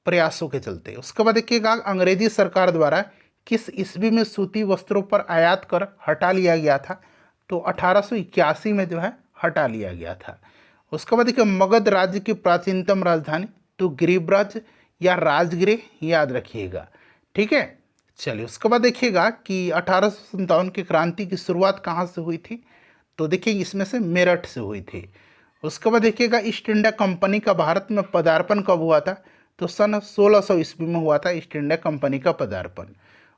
प्रयासों के चलते। उसके बाद देखिएगा अंग्रेजी सरकार द्वारा किस ईस्वी में सूती वस्त्रों पर आयात कर हटा लिया गया था। तो 1881 में जो है हटा लिया गया था। उसके बाद देखिए मगध राज्य की प्राचीनतम राजधानी, तो गिरिब्राज या राजगृह, याद रखिएगा। ठीक है, चलिए उसके बाद देखिएगा कि 1857 की क्रांति की शुरुआत कहाँ से हुई थी। तो देखिए इसमें से मेरठ से हुई थी। उसके बाद देखिएगा ईस्ट इंडिया कंपनी का भारत में पदार्पण कब हुआ था। तो सन 1600 ईस्वी में हुआ था ईस्ट इंडिया कंपनी का पदार्पण।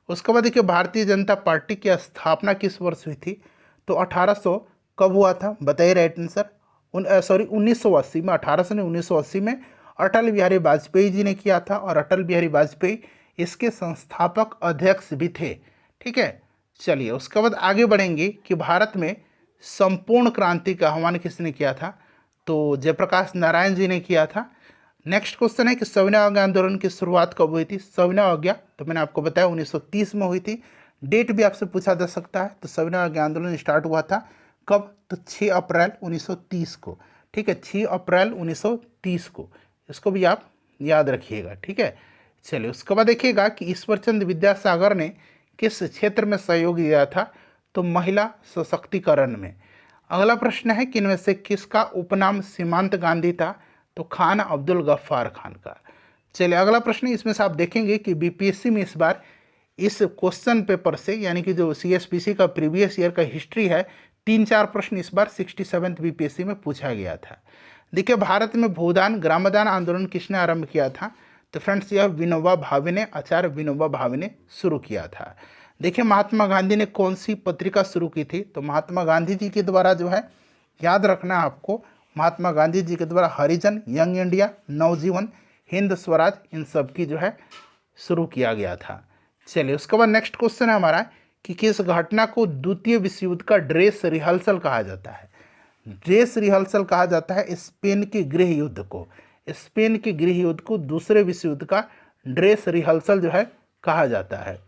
उसके बाद देखिए भारतीय जनता पार्टी की स्थापना किस वर्ष हुई थी। तो 1800 कब हुआ था, बताइए राइट आंसर। 1980 में, 1800 ने 1980 में अटल बिहारी वाजपेयी जी ने किया था। और अटल बिहारी वाजपेयी इसके संस्थापक अध्यक्ष भी थे। ठीक है, चलिए उसके बाद आगे बढ़ेंगे कि भारत में संपूर्ण क्रांति का आह्वान किसने किया था। तो जयप्रकाश नारायण जी ने किया था। नेक्स्ट क्वेश्चन है कि सविनय अवज्ञा आंदोलन की शुरुआत कब हुई थी। सविनय अवज्ञा तो मैंने आपको बताया 1930 में हुई थी। डेट भी आपसे पूछा जा सकता है। तो सविनय अवज्ञा आंदोलन स्टार्ट हुआ था कब। तो 6 अप्रैल 1930 को। ठीक है, 6 अप्रैल 1930 को, इसको भी आप याद रखिएगा। ठीक है, चलिए उसके बाद देखिएगा कि ईश्वरचंद विद्यासागर ने किस क्षेत्र में सहयोग दिया था। तो महिला सशक्तिकरण में। अगला प्रश्न है कि इनमें से किसका उपनाम सीमांत गांधी था। तो खान अब्दुल गफ्फार खान का। चलिए अगला प्रश्न, इसमें से आप देखेंगे कि बीपीएससी में इस बार इस क्वेश्चन पेपर से, यानी कि जो सीएसपीसी का प्रीवियस ईयर का हिस्ट्री है, 3-4 प्रश्न इस बार 67th बीपीएससी में पूछा गया था। देखिए भारत में भूदान ग्रामदान आंदोलन किसने आरंभ किया था। तो फ्रेंड्स यह विनोबा भावे ने, आचार्य विनोबा भावे ने शुरू किया था। देखिए महात्मा गांधी ने कौन सी पत्रिका शुरू की थी। तो महात्मा गांधी जी के द्वारा जो है, याद रखना है आपको, महात्मा गांधी जी के द्वारा हरिजन, यंग इंडिया, नवजीवन, हिंद स्वराज, इन सब की जो है शुरू किया गया था। चलिए उसके बाद नेक्स्ट क्वेश्चन है हमारा कि किस घटना को द्वितीय विश्व युद्ध का ड्रेस रिहर्सल कहा जाता है। ड्रेस रिहर्सल कहा जाता है स्पेन के गृह युद्ध को। स्पेन के गृह युद्ध को दूसरे विश्व युद्ध का ड्रेस रिहर्सल जो है कहा जाता है।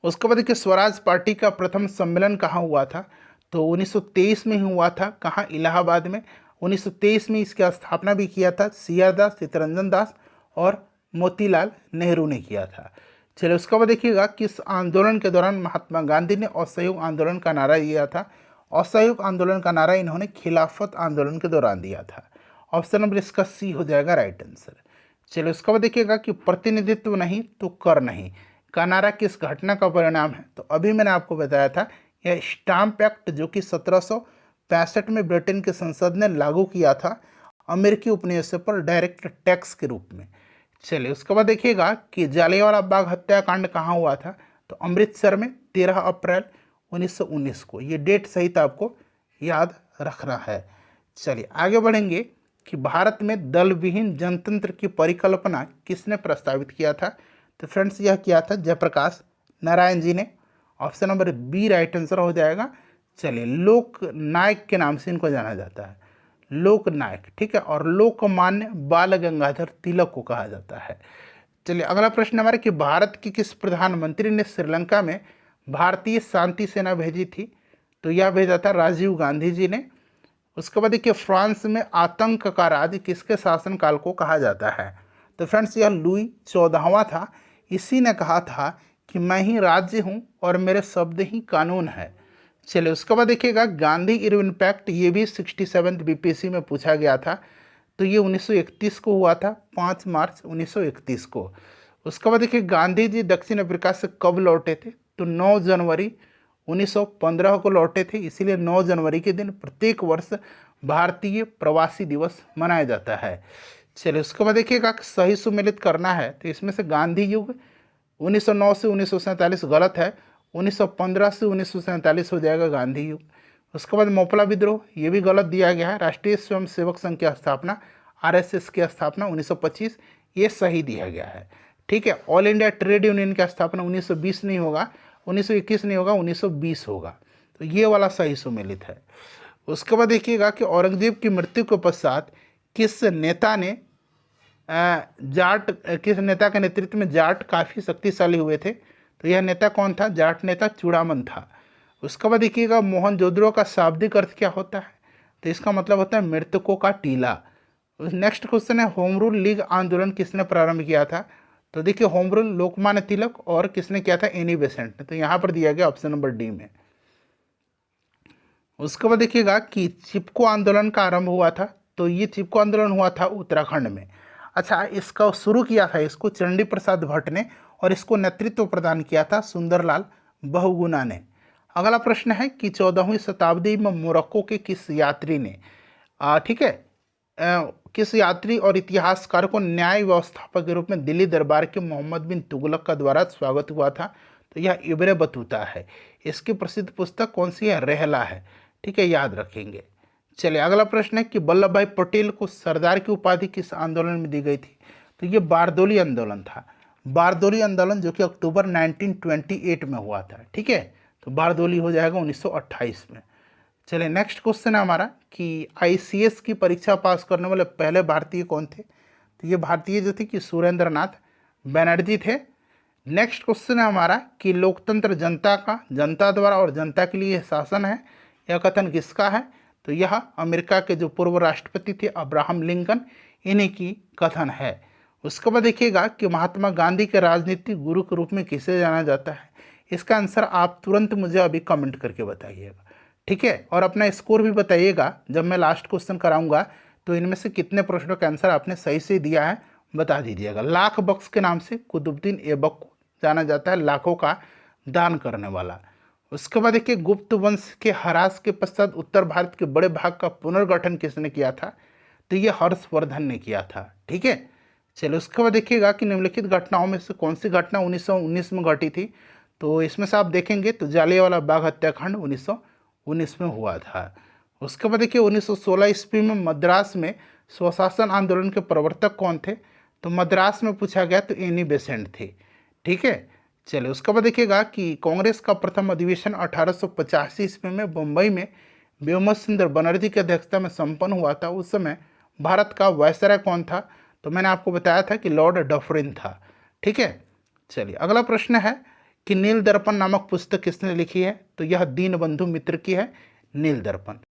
उसके बाद देखिए स्वराज पार्टी का प्रथम सम्मेलन कहाँ हुआ था। तो 1923 में ही हुआ था। कहाँ? इलाहाबाद में। 1923 में इसकी स्थापना भी किया था सीआर दास, चित्तरंजन दास और मोतीलाल नेहरू ने किया था। चलिए उसके बाद देखिएगा किस आंदोलन के दौरान महात्मा गांधी ने असहयोग आंदोलन का नारा दिया था। असहयोग आंदोलन का नारा इन्होंने खिलाफत आंदोलन के दौरान दिया था। ऑप्शन नंबर इसका सी हो जाएगा राइट आंसर। चलिए उसके बाद देखिएगा कि प्रतिनिधित्व नहीं तो कर नहीं का नारा किस घटना का परिणाम है। तो अभी मैंने आपको बताया था यह स्टाम्प एक्ट जो कि 1765 में ब्रिटेन के संसद ने लागू किया था अमेरिकी उपनिवेशों पर डायरेक्ट टैक्स के रूप में। चलिए उसके बाद देखिएगा कि जालियांवाला बाग हत्याकांड कहाँ हुआ था। तो अमृतसर में 13 अप्रैल 1919 को। ये डेट सहित आपको याद रखना है। चलिए आगे बढ़ेंगे कि भारत में दल विहीन जनतंत्र की परिकल्पना किसने प्रस्तावित किया था। तो फ्रेंड्स यह किया था जयप्रकाश नारायण जी ने। Option number B right answer हो जाएगा। चलिए लोक नायक के नाम से इनको जाना जाता है, लोक नायक। ठीक है, और लोकमान्य बाल गंगाधर तिलक को कहा जाता है। चलिए अगला प्रश्न हमारा कि भारत की किस प्रधानमंत्री ने श्रीलंका में भारतीय शांति सेना भेजी थी। तो यह भेजा था राजीव गांधी जी ने। उसके बाद देखिए फ्रांस में आतंक का राज किसके शासनकाल को कहा जाता है। तो फ्रेंड्स यह लुई 14वां था। इसी ने कहा था कि मैं ही राज्य हूँ और मेरे शब्द ही कानून है। चलिए उसके बाद देखिएगा गांधी इरविन पैक्ट, ये भी 67th बीपीएससी में पूछा गया था। तो ये 1931 को हुआ था, 5 मार्च 1931 को। उसके बाद देखिए गांधी जी दक्षिण अफ्रीका से कब लौटे थे। तो 9 जनवरी 1915 को लौटे थे। इसीलिए 9 जनवरी के दिन प्रत्येक वर्ष भारतीय प्रवासी दिवस मनाया जाता है। चलिए उसके बाद देखिएगा सही सुमेलित करना है। तो इसमें से गांधी युग 1909 से 1947 गलत है 1915 से 1947 हो जाएगा गांधी युग। उसके बाद मोपला विद्रोह, ये भी गलत दिया गया है। राष्ट्रीय स्वयंसेवक संघ की स्थापना, आरएसएस की स्थापना 1925, ये सही दिया गया है। ठीक है। ऑल इंडिया ट्रेड यूनियन की स्थापना 1920 नहीं होगा, 1921 नहीं होगा, 1920 होगा। तो ये वाला सही सुमेलित है। उसके बाद देखिएगा कि औरंगजेब की मृत्यु के पश्चात किस नेता ने किस नेता के नेतृत्व में जाट काफ़ी शक्तिशाली हुए थे? तो यह नेता कौन था? जाट नेता चूड़ामन था। उसके बाद देखिएगा मोहनजोदड़ो का शाब्दिक अर्थ क्या होता है? तो इसका मतलब होता है मृतकों का टीला। नेक्स्ट क्वेश्चन है होम रूल लीग आंदोलन किसने प्रारंभ किया था? तो देखिए होम रूल लोकमान्य तिलक, और किसने किया था? एनी बेसेंट ने। तो यहाँ पर दिया गया ऑप्शन नंबर डी में। उसके बाद देखिएगा कि चिपको आंदोलन का आरंभ हुआ था। तो ये चिपको आंदोलन हुआ था उत्तराखंड में। अच्छा, इसका शुरू किया था इसको चंडी प्रसाद भट्ट ने, और इसको नेतृत्व प्रदान किया था सुंदरलाल बहुगुणा ने। अगला प्रश्न है कि 14वीं शताब्दी में मोरक्को के किस यात्री ने ठीक है किस यात्री और इतिहासकार को न्याय व्यवस्थापक के रूप में दिल्ली दरबार के मोहम्मद बिन तुगलक का द्वारा स्वागत हुआ था? तो यह इब्न बतूता है। इसकी प्रसिद्ध पुस्तक कौन सी है? रहला है। ठीक है, याद रखेंगे। चलिए अगला प्रश्न है कि वल्लभ भाई पटेल को सरदार की उपाधि किस आंदोलन में दी गई थी? तो ये बारदोली आंदोलन था। बारदोली आंदोलन जो कि अक्टूबर 1928 में हुआ था। ठीक है, तो बारदोली हो जाएगा 1928 में। चलिए नेक्स्ट क्वेश्चन है हमारा कि आईसीएस की परीक्षा पास करने वाले पहले भारतीय कौन थे? तो ये भारतीय जो थे कि सुरेंद्र नाथ बनर्जी थे। नेक्स्ट क्वेश्चन है हमारा कि लोकतंत्र जनता द्वारा और जनता के लिए शासन है, यह कथन किसका है? तो यह अमेरिका के जो पूर्व राष्ट्रपति थे अब्राहम लिंकन, इन्हीं की कथन है। उसके बाद देखिएगा कि महात्मा गांधी के राजनीतिक गुरु के रूप में किसे जाना जाता है? इसका आंसर आप तुरंत मुझे अभी कमेंट करके बताइएगा। ठीक है, और अपना स्कोर भी बताइएगा। जब मैं लास्ट क्वेश्चन कराऊंगा तो इनमें से कितने प्रश्नों का आंसर आपने सही से दिया है बता दीजिएगा। लाख बख्श के नाम से कुतुबुद्दीन ऐबक को जाना जाता है, लाखों का दान करने वाला। उसके बाद देखिए गुप्त वंश के ह्रास के पश्चात उत्तर भारत के बड़े भाग का पुनर्गठन किसने किया था? तो ये हर्षवर्धन ने किया था। ठीक है, चलिए उसके बाद देखिएगा कि निम्नलिखित घटनाओं में से कौन सी घटना 1919 में घटी थी? तो इसमें से आप देखेंगे तो जालियांवाला बाग हत्याकांड 1919 में हुआ था। उसके बाद देखिए 1916 ईस्वी में मद्रास में स्वशासन आंदोलन के प्रवर्तक कौन थे? तो मद्रास में पूछा गया तो एनी बेसेंट थे। ठीक है, चलिए उसके बाद देखिएगा कि कांग्रेस का प्रथम अधिवेशन 1885 ईस्वी में मुंबई में व्योमचंद्र बनर्जी की अध्यक्षता में संपन्न हुआ था। उस समय भारत का वायसराय कौन था? तो मैंने आपको बताया था कि लॉर्ड डफरिन था। ठीक है, चलिए अगला प्रश्न है कि नील दर्पण नामक पुस्तक किसने लिखी है? तो यह दीनबंधु मित्र की है, नील दर्पण।